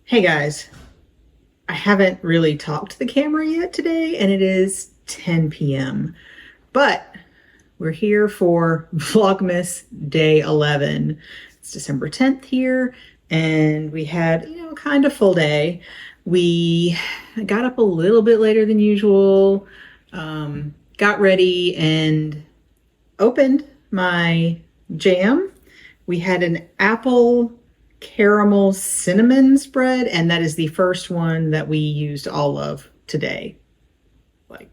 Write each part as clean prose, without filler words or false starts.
Hey guys, I haven't really talked to the camera yet today, and it is 10 p.m. But we're here for Vlogmas Day 11. It's December 10th here, and we had, kind of full day. We got up a little bit later than usual, got ready, and opened my jam. We had an apple caramel cinnamon spread, and that is the first one that we used all of today. Like,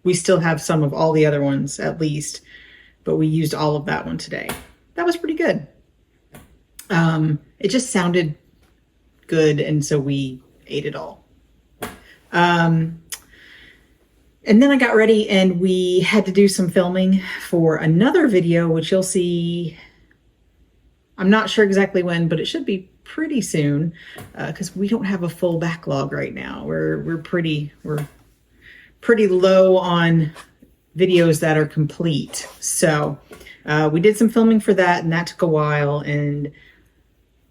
we still have some of all the other ones at least, but we used all of that one today. That was pretty good. It just sounded good, and so we ate it all. And then I got ready and we had to do some filming for another video, which you'll see. I'm not sure exactly when, but it should be pretty soon, because we don't have a full backlog right now. We're pretty low on videos that are complete. So we did some filming for that, and that took a while. And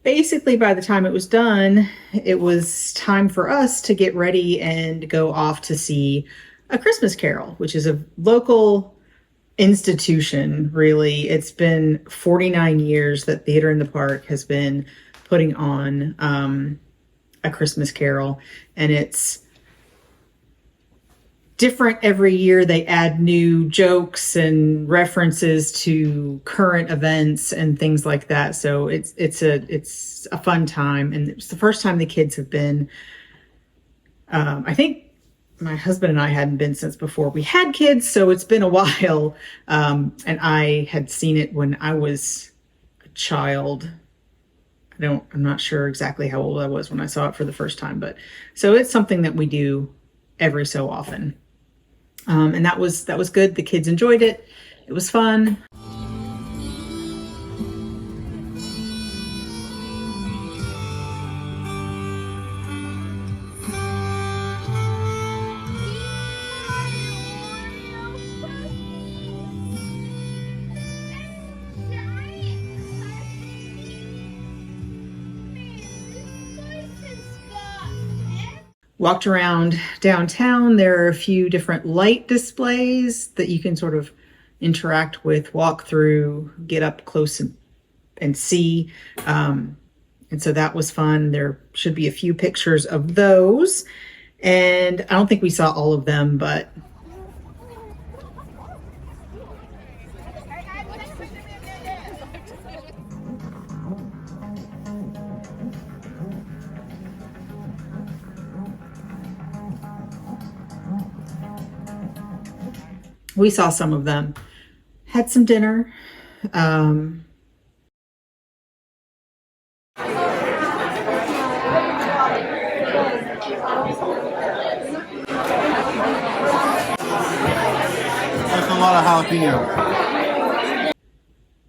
basically, by the time it was done, it was time for us to get ready and go off to see A Christmas Carol, which is a local institution, really. It's been 49 years that Theater in the Park has been putting on A Christmas Carol, and it's different every year. They add new jokes and references to current events and things like that. So it's a fun time, and it's the first time the kids have been. I think my husband and I hadn't been since before we had kids, so it's been a while. And I had seen it when I was a child. I'm not sure exactly how old I was when I saw it for the first time, but so it's something that we do every so often. And that was good. The kids enjoyed it. It was fun. Walked around downtown. There are a few different light displays that you can sort of interact with, walk through, get up close and see. And so that was fun. There should be a few pictures of those. And I don't think we saw all of them, but we saw some of them. Had some dinner. That's a lot of jalapeno.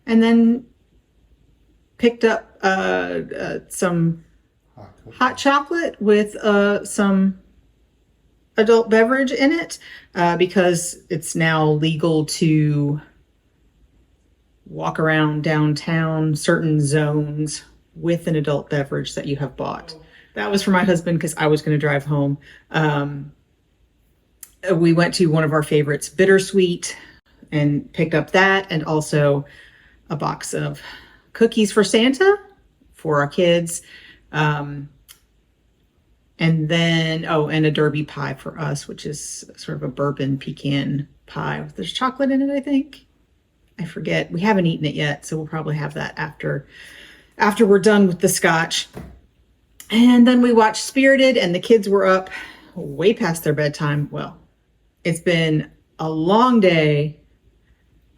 And then picked up some hot chocolate with some adult beverage in it, because it's now legal to walk around downtown certain zones with an adult beverage that you have bought. That was for my husband because I was going to drive home. We went to one of our favorites, Bittersweet, and picked up that, and also a box of cookies for Santa for our kids. And then, and a Derby pie for us, which is sort of a bourbon pecan pie. There's chocolate in it, I think. I forget. We haven't eaten it yet, so we'll probably have that after we're done with the scotch. And then we watched Spirited, and the kids were up way past their bedtime. Well, it's been a long day,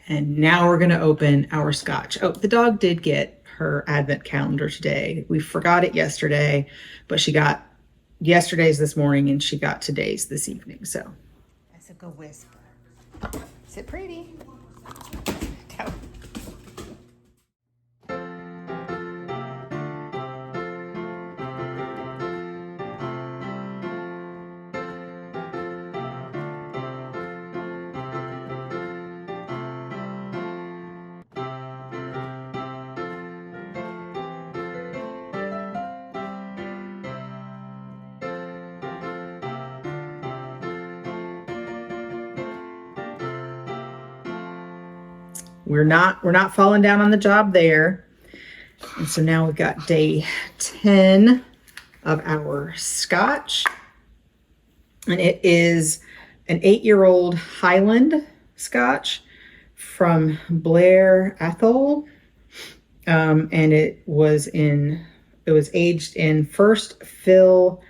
and now we're going to open our scotch. Oh, the dog did get her advent calendar today. We forgot it yesterday, but she got yesterday's this morning, and she got today's this evening. So that's a good whisper. Is it pretty? Go. we're not falling down on the job there. And so now we've got day 10 of our scotch. And it is an 8-year-old Highland scotch from Blair Athol. And it was aged in first fill.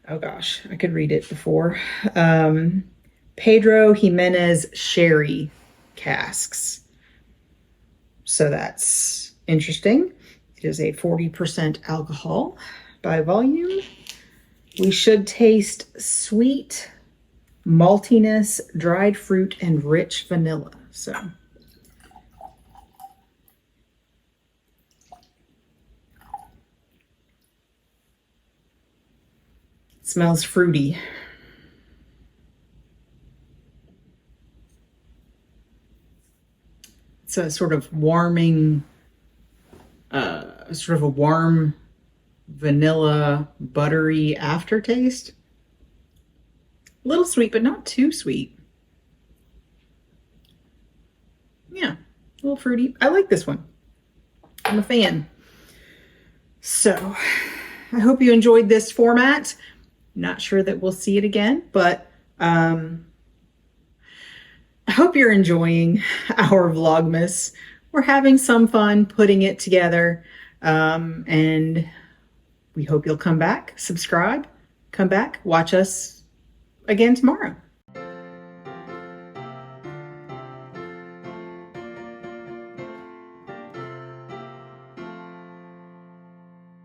Oh gosh, I could read it before. Pedro Jimenez sherry casks. So that's interesting. It is a 40% alcohol by volume. We should taste sweet maltiness, dried fruit, and rich vanilla. So it smells fruity. It's a sort of warming, sort of a warm vanilla buttery aftertaste. A little sweet, but not too sweet. Yeah, a little fruity. I like this one. I'm a fan. So I hope you enjoyed this format. Not sure that we'll see it again, but I hope you're enjoying our Vlogmas. We're having some fun putting it together, and we hope you'll come back, subscribe, come back, watch us again tomorrow.